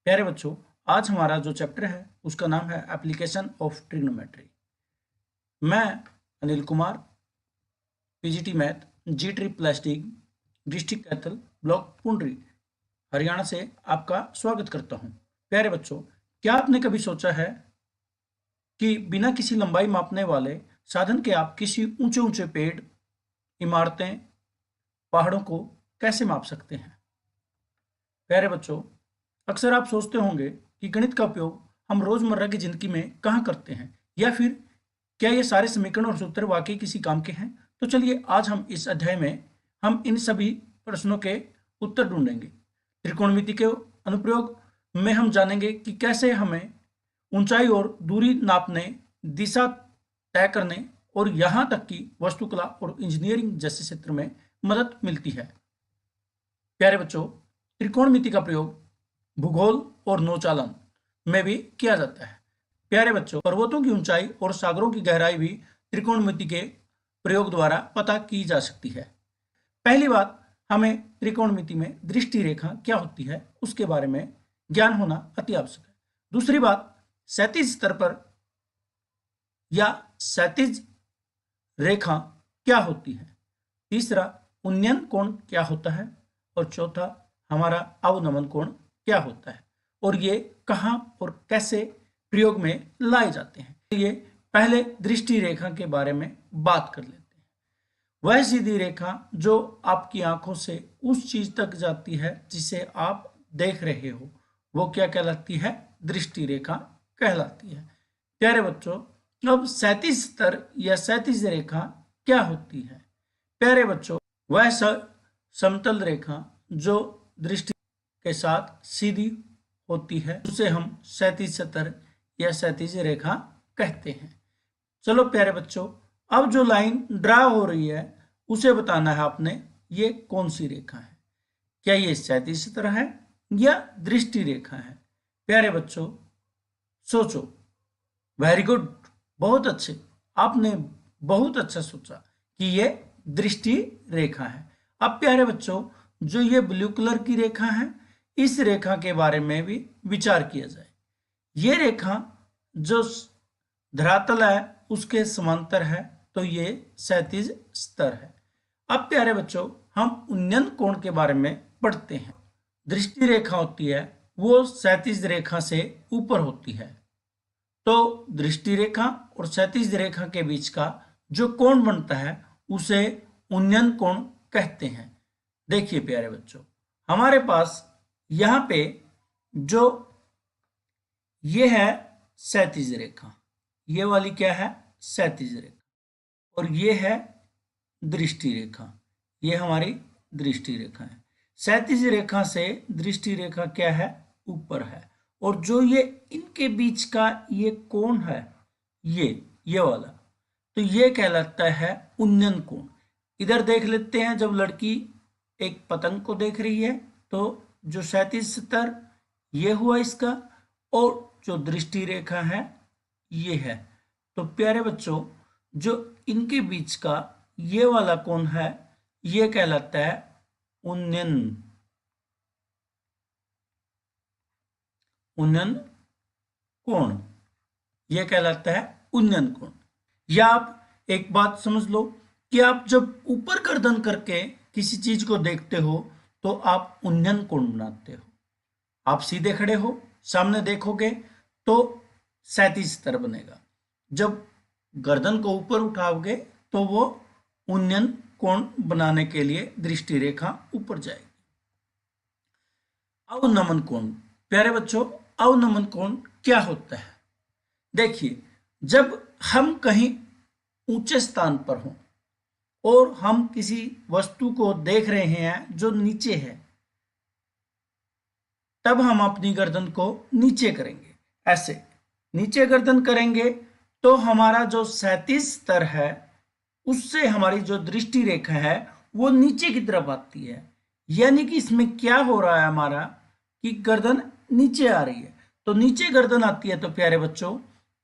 प्यारे बच्चों, आज हमारा जो चैप्टर है उसका नाम है एप्लीकेशन ऑफ ट्रिग्नोमेट्री। मैं अनिल कुमार, पीजीटी मैथ, जी ट्री प्लास्टिक, डिस्ट्रिक्ट कैथल, ब्लॉक पुंडरी, हरियाणा से आपका स्वागत करता हूं। प्यारे बच्चों, क्या आपने कभी सोचा है कि बिना किसी लंबाई मापने वाले साधन के आप किसी ऊंचे ऊंचे पेड़, इमारतें, पहाड़ों को कैसे माप सकते हैं? प्यारे बच्चों, अक्सर आप सोचते होंगे कि गणित का उपयोग हम रोजमर्रा की जिंदगी में कहाँ करते हैं, या फिर क्या ये सारे समीकरण और सूत्र वाकई किसी काम के हैं? तो चलिए आज हम इस अध्याय में हम इन सभी प्रश्नों के उत्तर ढूंढेंगे। त्रिकोणमिति के अनुप्रयोग में हम जानेंगे कि कैसे हमें ऊंचाई और दूरी नापने, दिशा तय करने और यहाँ तक कि वास्तुकला और इंजीनियरिंग जैसे क्षेत्र में मदद मिलती है। प्यारे बच्चों, त्रिकोणमिति का प्रयोग भूगोल और नौचालन में भी किया जाता है। प्यारे बच्चों, पर्वतों की ऊंचाई और सागरों की गहराई भी त्रिकोणमिति के प्रयोग द्वारा पता की जा सकती है। पहली बात, हमें त्रिकोणमिति में दृष्टि रेखा क्या होती है उसके बारे में ज्ञान होना अति आवश्यक है। दूसरी बात, क्षैतिज स्तर पर या क्षैतिज रेखा क्या होती है। तीसरा, उन्नयन कोण क्या होता है। और चौथा, हमारा अवनमन कोण क्या होता है और ये कहाँ और कैसे प्रयोग में लाए जाते हैं। ये पहले दृष्टि रेखा के बारे में बात कर लेते हैं। वह सीधी रेखा जो आपकी आंखों से उस चीज तक जाती है जिसे आप देख रहे हो, वो क्या कहलाती है? दृष्टि रेखा कहलाती है। प्यारे बच्चों, अब क्षैतिज स्तर या क्षैतिज रेखा क्या होती है? प्यारे बच्चों, वह समतल रेखा जो दृष्टि के साथ सीधी होती है उसे हम क्षैतिज स्तर या क्षैतिज रेखा कहते हैं। चलो प्यारे बच्चों, अब जो लाइन ड्रा हो रही है उसे बताना है आपने, ये कौन सी रेखा है। क्या ये क्षैतिज स्तर है या दृष्टि रेखा है? प्यारे बच्चों सोचो। वेरी गुड, बहुत अच्छे, आपने बहुत अच्छा सोचा कि ये दृष्टि रेखा है। अब प्यारे बच्चों, जो ये ब्लू कलर की रेखा है, इस रेखा के बारे में भी विचार किया जाए। ये रेखा जो धरातल है उसके समांतर है, तो ये क्षैतिज स्तर है। अब प्यारे बच्चों, हम उन्नयन कोण के बारे में पढ़ते हैं। दृष्टि रेखा होती है वो क्षैतिज रेखा से ऊपर होती है, तो दृष्टि रेखा और क्षैतिज रेखा के बीच का जो कोण बनता है उसे उन्नयन कोण कहते हैं। देखिए प्यारे बच्चों, हमारे पास यहाँ पे जो ये है क्षैतिज रेखा, ये वाली क्या है? क्षैतिज रेखा, और ये है दृष्टि रेखा, ये हमारी दृष्टि रेखा है। क्षैतिज रेखा से दृष्टि रेखा क्या है? ऊपर है, और जो ये इनके बीच का ये कोण है, ये वाला, तो ये कहलाता है उन्नयन कोण। इधर देख लेते हैं, जब लड़की एक पतंग को देख रही है तो जो क्षैतिज स्तर ये हुआ इसका, और जो दृष्टि रेखा है ये है। तो प्यारे बच्चों, जो इनके बीच का ये वाला कोण है ये कहलाता है उन्नयन कोण, यह कहलाता है उन्नयन कोण। या आप एक बात समझ लो कि आप जब ऊपर गर्दन करके किसी चीज को देखते हो तो आप उन्नयन कोण बनाते हो। आप सीधे खड़े हो, सामने देखोगे तो क्षैतिज स्तर बनेगा। जब गर्दन को ऊपर उठाओगे तो वो उन्नयन कोण बनाने के लिए दृष्टि रेखा ऊपर जाएगी। अवनमन कोण, प्यारे बच्चों, अवनमन कोण क्या होता है? देखिए, जब हम कहीं ऊंचे स्थान पर हों और हम किसी वस्तु को देख रहे हैं जो नीचे है, तब हम अपनी गर्दन को नीचे करेंगे। ऐसे नीचे गर्दन करेंगे तो हमारा जो क्षैतिज स्तर है उससे हमारी जो दृष्टि रेखा है वो नीचे की तरफ आती है। यानी कि इसमें क्या हो रहा है हमारा कि गर्दन नीचे आ रही है। तो नीचे गर्दन आती है तो प्यारे बच्चों,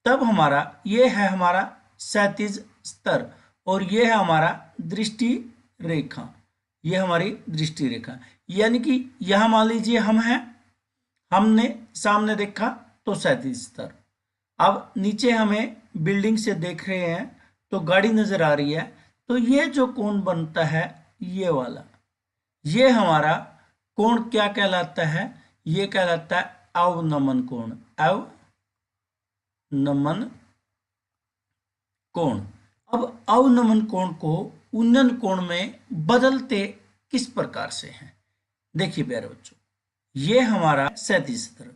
तब हमारा ये है हमारा क्षैतिज स्तर, और ये है हमारा दृष्टि रेखा, ये हमारी दृष्टि रेखा। यानी कि यहां मान लीजिए हम हैं, हमने सामने देखा तो 37 स्तर। अब नीचे हमें बिल्डिंग से देख रहे हैं तो गाड़ी नजर आ रही है, तो ये जो कोण बनता है ये वाला, ये हमारा कोण क्या कहलाता है? ये कहलाता है अवनमन कोण। अवनमन कोण। अब अवनमन कोण को उन्नयन कोण में बदलते किस प्रकार से हैं? देखिए प्यारे बच्चों, ये हमारा 37 स्तर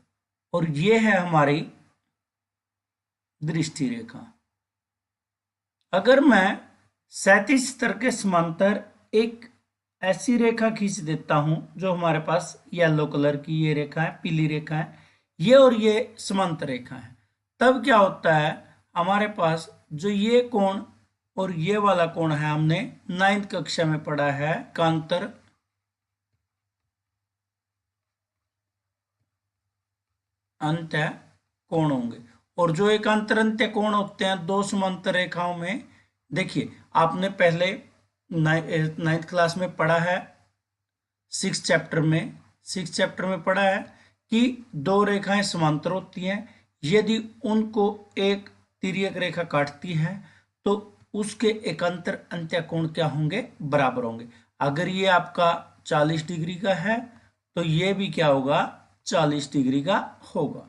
और ये है हमारी दृष्टि रेखा। अगर मैं 37 स्तर के समांतर एक ऐसी रेखा खींच देता हूं जो हमारे पास येलो कलर की ये रेखा है, पीली रेखा है, ये और ये समांतर रेखा है, तब क्या होता है? हमारे पास जो ये कोण और ये वाला कोण है, हमने 9th कक्षा में पढ़ा है, कांतर अंत्य कोण होंगे। और जो एकांतर अंत्य कोण होते हैं दो समांतर रेखाओं में, देखिए आपने पहले 9th क्लास में पढ़ा है, 6th चैप्टर में पढ़ा है कि दो रेखाएं समांतर होती हैं, यदि उनको एक तिर्यक रेखा काटती है तो उसके एकांतर अंत्य कोण क्या होंगे? बराबर होंगे। अगर ये आपका 40 डिग्री का है तो ये भी क्या होगा? 40 डिग्री का होगा।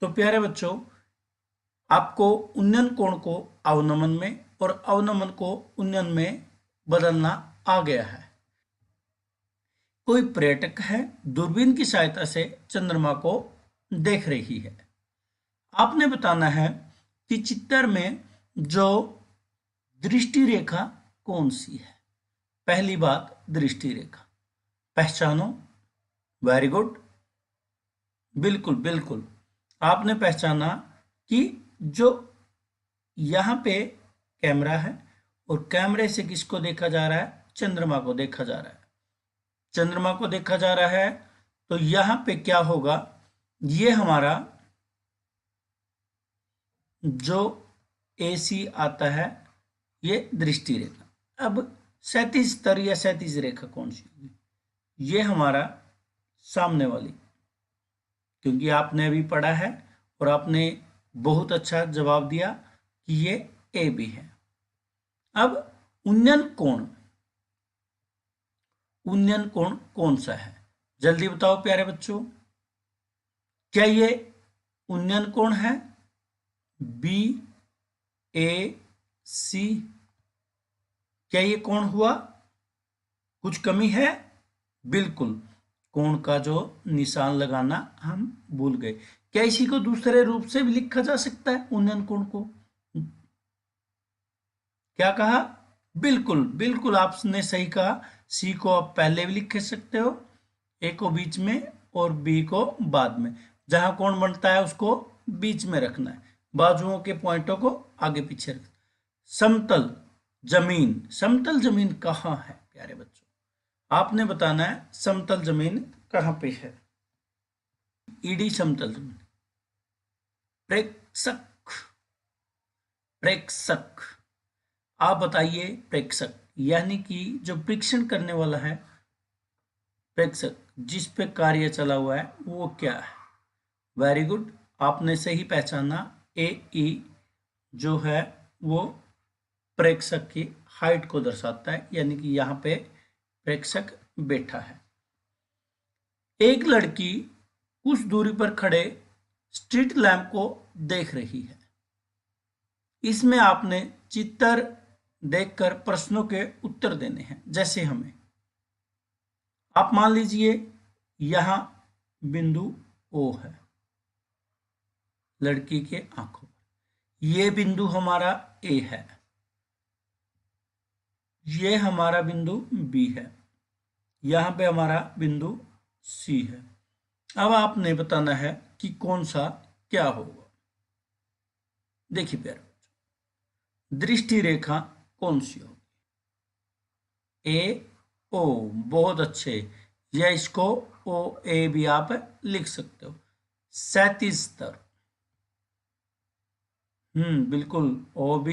तो प्यारे बच्चों, आपको उन्नयन कोण को अवनमन में और अवनमन को उन्नयन में बदलना आ गया है। कोई पर्यटक है, दूरबीन की सहायता से चंद्रमा को देख रही है। आपने बताना है कि चित्र में जो दृष्टि रेखा कौन सी है। पहली बात, दृष्टि रेखा पहचानो। वेरी गुड, बिल्कुल बिल्कुल, आपने पहचाना कि जो यहाँ पे कैमरा है और कैमरे से किसको देखा जा रहा है? चंद्रमा को देखा जा रहा है। चंद्रमा को देखा जा रहा है तो यहाँ पे क्या होगा? ये हमारा जो AC आता है ये दृष्टि रेखा। अब 37 स्तर या 37 रेखा कौन सी होगी? ये हमारा सामने वाली, क्योंकि आपने अभी पढ़ा है और आपने बहुत अच्छा जवाब दिया कि ये AB है। अब उन्नयन कोण, उन्नयन कोण कौन सा है? जल्दी बताओ प्यारे बच्चों, क्या ये उन्नयन कोण है? BAC। क्या ये कोण हुआ? कुछ कमी है? बिल्कुल, कोण का जो निशान लगाना हम भूल गए। क्या इसी को दूसरे रूप से भी लिखा जा सकता है उन्नयन कोण को? क्या कहा? बिल्कुल बिल्कुल, आपने सही कहा। C को आप पहले भी लिख सकते हो, A को बीच में और B को बाद में। जहां कोण बनता है उसको बीच में रखना है, बाजुओं के पॉइंटों को आगे पीछे रखना। समतल जमीन, समतल जमीन कहाँ है प्यारे बच्चों? आपने बताना है समतल जमीन कहाँ पे है। ED समतल जमीन। प्रेक्षक, प्रेक्षक, आप बताइए। प्रेक्षक यानी कि जो परीक्षण करने वाला है, प्रेक्षक जिस पे कार्य चला हुआ है वो क्या है? वेरी गुड, आपने सही पहचाना। AE जो है वो प्रेक्षक की हाइट को दर्शाता है, यानी कि यहाँ पे प्रेक्षक बैठा है। एक लड़की कुछ दूरी पर खड़े स्ट्रीट लैंप को देख रही है। इसमें आपने चित्र देखकर प्रश्नों के उत्तर देने हैं। जैसे हमें, आप मान लीजिए यहां बिंदु O है लड़की के आंखों, ये बिंदु हमारा A है, ये हमारा बिंदु B है, यहां पे हमारा बिंदु C है। अब आपने बताना है कि कौन सा क्या होगा। देखिए प्यारे, दृष्टि रेखा कौन सी होगी? AO, बहुत अच्छे, या इसको OA भी आप लिख सकते हो। 37 स्तर, बिल्कुल, OB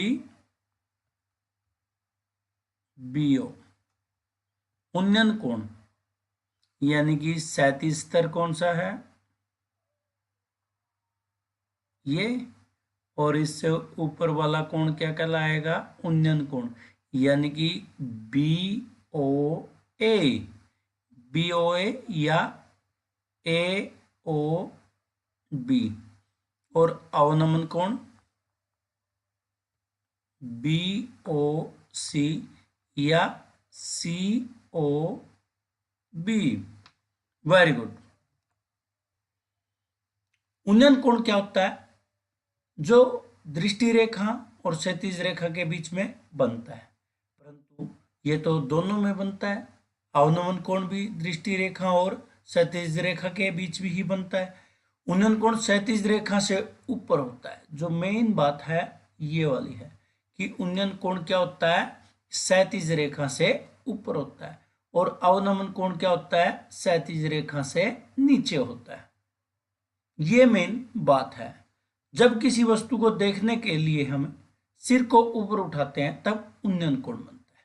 BO। उन्नयन कोण यानी कि 37 स्तर कौन सा है? ये, और इससे ऊपर वाला कोण क्या कहलाएगा, उन्नयन कोण, यानी कि बी ओ ए, बी ओ ए या ए ओ बी। और अवनमन कोण बी ओ सी या सी ओ बी। Very good. उन्नयन कोण क्या होता है, जो दृष्टि रेखा और क्षैतिज रेखा के बीच में बनता है, परंतु ये तो दोनों में बनता है। अवनमन कोण भी दृष्टि रेखा और क्षैतिज रेखा के बीच भी ही बनता है। उन्नयन कोण क्षैतिज रेखा से ऊपर होता है। जो मेन बात है ये वाली है कि उन्नयन कोण क्या होता है, क्षैतिज रेखा से ऊपर होता है, और अवनमन कोण क्या होता है, क्षैतिज रेखा से नीचे होता है। ये मेन बात है। जब किसी वस्तु को देखने के लिए हम सिर को ऊपर उठाते हैं तब उन्नयन कोण बनता है।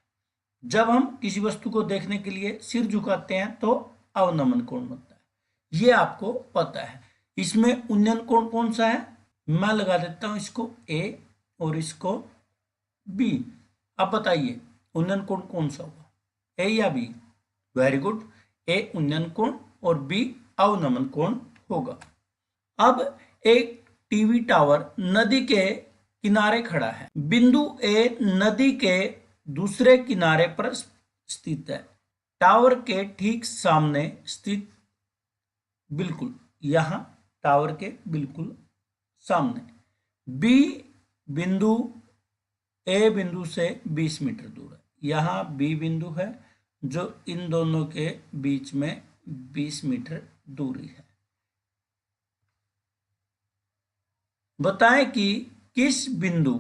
जब हम किसी वस्तु को देखने के लिए सिर झुकाते हैं तो अवनमन कोण बनता है। ये आपको पता है। इसमें उन्नयन कोण कौन सा है, मैं लगा देता हूं इसको ए और इसको बी। अब बताइए उन्नयन कोण कौन सा होगा, ए या बी? वेरी गुड, ए उन्नयन कोण और बी अवनमन कोण होगा। अब एक टीवी टावर नदी के किनारे खड़ा है। बिंदु ए नदी के दूसरे किनारे पर स्थित है। टावर के ठीक सामने स्थित, बिल्कुल यहां टावर के बिल्कुल सामने, बी बिंदु ए बिंदु से 20 मीटर दूर है। यहां बी बिंदु है जो इन दोनों के बीच में 20 मीटर दूरी है। बताएं कि किस बिंदु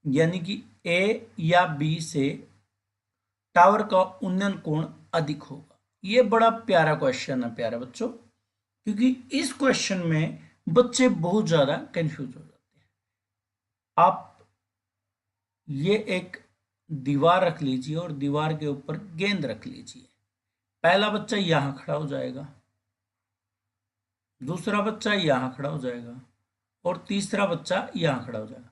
यानी कि ए या बी से टावर का उन्नयन कोण अधिक होगा। ये बड़ा प्यारा क्वेश्चन है प्यारे बच्चों, क्योंकि इस क्वेश्चन में बच्चे बहुत ज्यादा कंफ्यूज हो जाते हैं। आप ये एक दीवार रख लीजिए और दीवार के ऊपर गेंद रख लीजिए। पहला बच्चा यहां खड़ा हो जाएगा, दूसरा बच्चा यहां खड़ा हो जाएगा और तीसरा बच्चा यहां खड़ा हो जाएगा।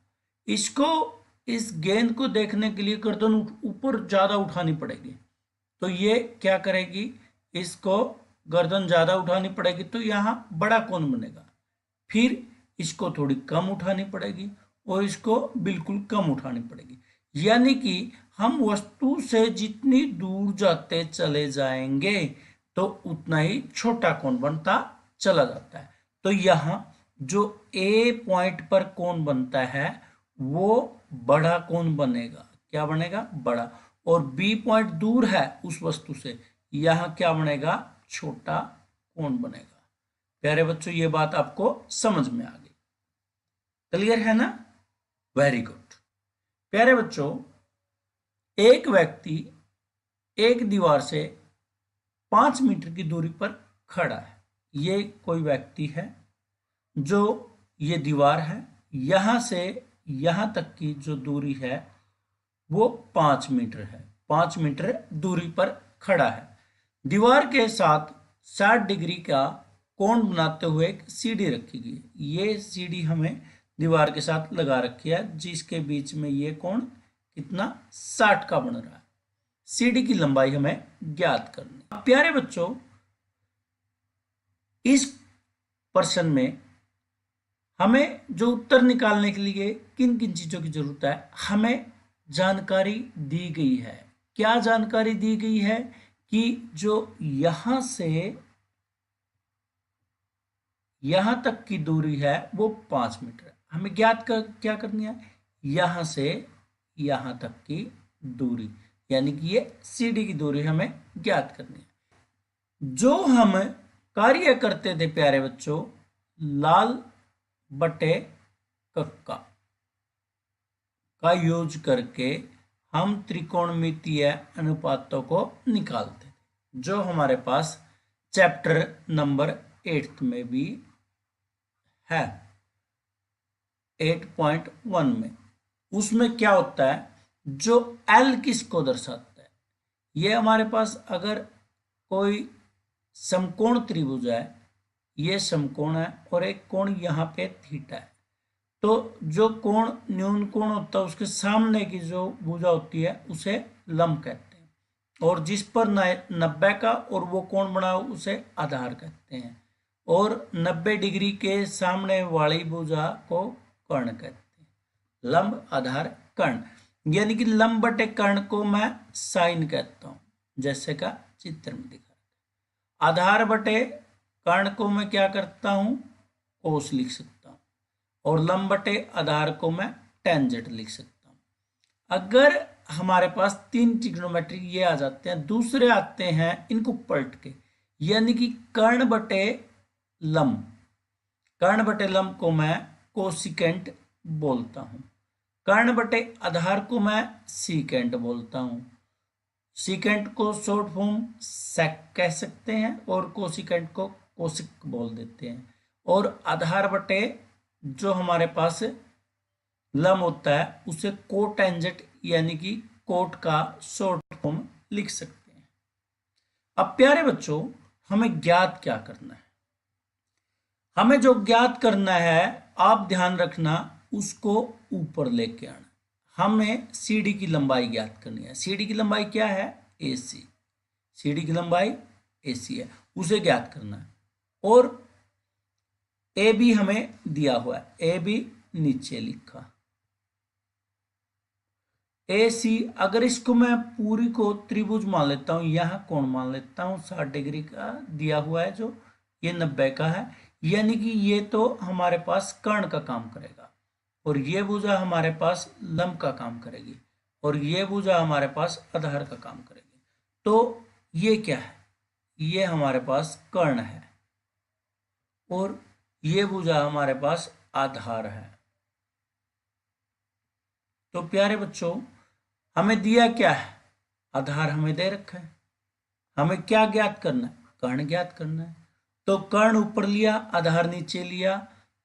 इसको, इस गेंद को देखने के लिए गर्दन ऊपर ज्यादा उठानी पड़ेगी, तो ये क्या करेगी, इसको गर्दन ज्यादा उठानी पड़ेगी तो यहां बड़ा कोण बनेगा। फिर इसको थोड़ी कम उठानी पड़ेगी और इसको बिल्कुल कम उठानी पड़ेगी। यानी कि हम वस्तु से जितनी दूर जाते चले जाएंगे तो उतना ही छोटा कोण बनता चला जाता है। तो यहां जो ए पॉइंट पर कोण बनता है वो बड़ा कोण बनेगा। क्या बनेगा, बड़ा। और बी पॉइंट दूर है उस वस्तु से, यहां क्या बनेगा, छोटा कोण बनेगा। प्यारे बच्चों ये बात आपको समझ में आ गई, क्लियर है ना? Very good. प्यारे बच्चों, एक व्यक्ति एक दीवार से 5 मीटर की दूरी पर खड़ा है। ये कोई व्यक्ति है, जो ये दीवार है, यहां से यहां तक की जो दूरी है वो 5 मीटर है। 5 मीटर दूरी पर खड़ा है। दीवार के साथ 60 डिग्री का कोण बनाते हुए एक सीढ़ी रखी गई है। ये सीढ़ी हमें दीवार के साथ लगा रखी है, जिसके बीच में ये कोण कितना, 60 का बन रहा है। सीढ़ी की लंबाई हमें ज्ञात करनी है। प्यारे बच्चों, इस प्रश्न में हमें जो उत्तर निकालने के लिए किन किन चीजों की जरूरत है, हमें जानकारी दी गई है। क्या जानकारी दी गई है कि जो यहां से यहां तक की दूरी है वो 5 मीटर है। हमें ज्ञात क्या करनी है, यहां से यहां तक की दूरी, यानी कि ये सीढ़ी की दूरी हमें ज्ञात करनी है। जो हम कार्य करते थे प्यारे बच्चों, लाल बटे कक्का का यूज करके हम त्रिकोणमितीय अनुपातों को निकालते थे, जो हमारे पास चैप्टर नंबर 8 में भी है, 8.1 में। उसमें क्या होता है, जो L किसको दर्शाता है, ये हमारे पास अगर कोई समकोण त्रिभुज है, ये समकोण है और एक कोण यहाँ पे थीटा है, तो जो कोण न्यून कोण होता है उसके सामने की जो भुजा होती है उसे लंब कहते हैं, और जिस पर 90 का और वो कोण बना हो उसे आधार कहते हैं, और 90 डिग्री के सामने वाली भुजा को कर्ण कहते हैं। लंब आधार कर्ण, यानी कि लंब बटे कर्ण को मैं साइन कहता हूं, जैसे का चित्र में दिखा। आधार बटे कर्ण को मैं क्या करता हूं, कोस लिख सकता हूं, और लंब बटे आधार को मैं टेंजेंट लिख सकता हूं। अगर हमारे पास 3 ट्रिग्नोमेट्री ये आ जाते हैं, दूसरे आते हैं इनको पलट के, यानी कि कर्ण बटे लंब, कर्ण बटे लंब को मैं कोसिकेंट बोलता हूं, कर्ण बटे आधार को मैं सीकेंट बोलता हूं, सीकेंट को शॉर्ट फॉर्म सेक कह सकते हैं और कोसिकेंट को कोसिक बोल देते हैं, और आधार बटे जो हमारे पास लंब होता है उसे कोटेंजेंट यानी कि कोट का शॉर्ट फॉर्म लिख सकते हैं। अब प्यारे बच्चों, हमें ज्ञात क्या करना है, हमें जो ज्ञात करना है आप ध्यान रखना, उसको ऊपर लेके आना। हमें सीडी की लंबाई ज्ञात करनी है। सीडी की लंबाई क्या है, AC, सीडी की लंबाई AC है, उसे ज्ञात करना है। और AB हमें दिया हुआ है, AB नीचे लिखा, AC, अगर इसको मैं पूरी को त्रिभुज मान लेता हूं, यहां कोण मान लेता हूं 60 डिग्री का दिया हुआ है, जो ये 90 का है, यानी कि ये तो हमारे पास कर्ण का काम करेगा, और ये भुजा हमारे पास लंब का काम करेगी, और ये भुजा हमारे पास आधार का काम करेगी। तो ये क्या है, ये हमारे पास कर्ण है, और ये भुजा हमारे पास आधार है। तो प्यारे बच्चों, हमें दिया क्या है, आधार हमें दे रखा है, हमें क्या ज्ञात करना है, कर्ण ज्ञात करना है। तो कर्ण ऊपर लिया, आधार नीचे लिया,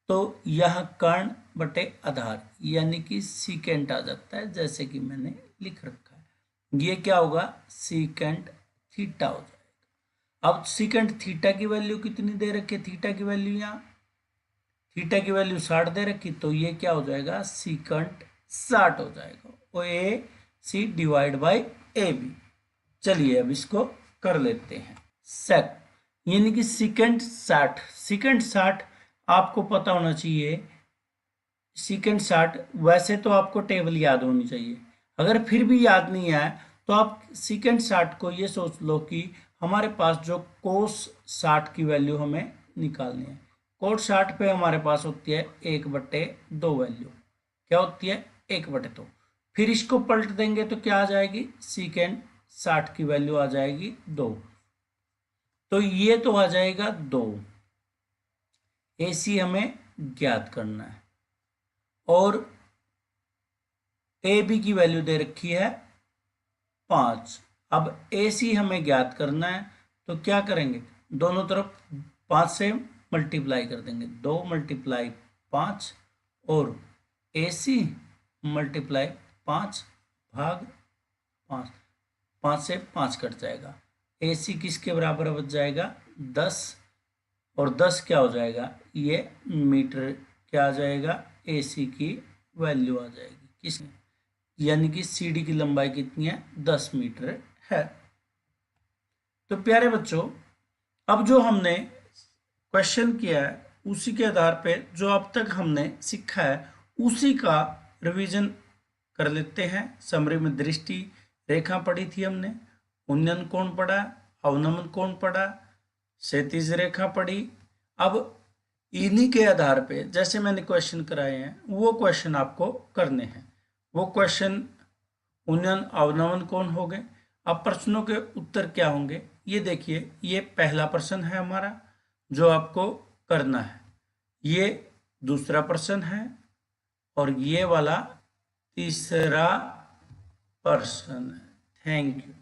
तो यह कर्ण बटे आधार यानी कि सीकेंट आ जाता है, जैसे कि मैंने लिख रखा है। ये क्या होगा, सीकेंट थीटा हो जाएगा। अब सीकेंट थीटा की वैल्यू कितनी दे रखी है, थीटा की वैल्यू यहाँ, थीटा की वैल्यू 60 दे रखी, तो ये क्या हो जाएगा, सीकेंट 60 हो जाएगा, और AC डिवाइड बाई AB। चलिए अब इसको कर लेते हैं। सेक यानी कि सीकेंट 60, सीकेंट 60 आपको पता होना चाहिए। सीकेंट 60 वैसे तो आपको टेबल याद होनी चाहिए, अगर फिर भी याद नहीं आए तो आप सीकेंट 60 को ये सोच लो कि हमारे पास जो कोस 60 की वैल्यू हमें निकालनी है। कोस 60 पे हमारे पास होती है 1/2 वैल्यू, क्या होती है 1/2। फिर इसको पलट देंगे तो क्या आ जाएगी, सीकेंट 60 की वैल्यू आ जाएगी 2, तो ये तो आ जाएगा 2। AC हमें ज्ञात करना है, और AB की वैल्यू दे रखी है 5। अब AC हमें ज्ञात करना है, तो क्या करेंगे, दोनों तरफ 5 से मल्टीप्लाई कर देंगे, 2 × 5, और AC × 5 भाग 5, 5 से 5 कट जाएगा, AC किसके बराबर बच जाएगा 10, और 10 क्या हो जाएगा, ये मीटर क्या आ जाएगा, AC की वैल्यू आ जाएगी किस, यानी कि CD की लंबाई कितनी है, 10 मीटर है। तो प्यारे बच्चों, अब जो हमने क्वेश्चन किया है उसी के आधार पे जो अब तक हमने सीखा है उसी का रिवीजन कर लेते हैं। समरी में दृष्टि रेखा पढ़ी थी हमने, उन्नयन कोण पढ़ा, अवनमन कोण पढ़ा, क्षैतिज रेखा पढ़ी। अब इन्हीं के आधार पे जैसे मैंने क्वेश्चन कराए हैं वो क्वेश्चन आपको करने हैं। वो क्वेश्चन उन्नयन अवनमन कोण हो गए। अब प्रश्नों के उत्तर क्या होंगे ये देखिए, ये पहला प्रश्न है हमारा जो आपको करना है, ये दूसरा प्रश्न है, और ये वाला तीसरा प्रश्न है। Thank you.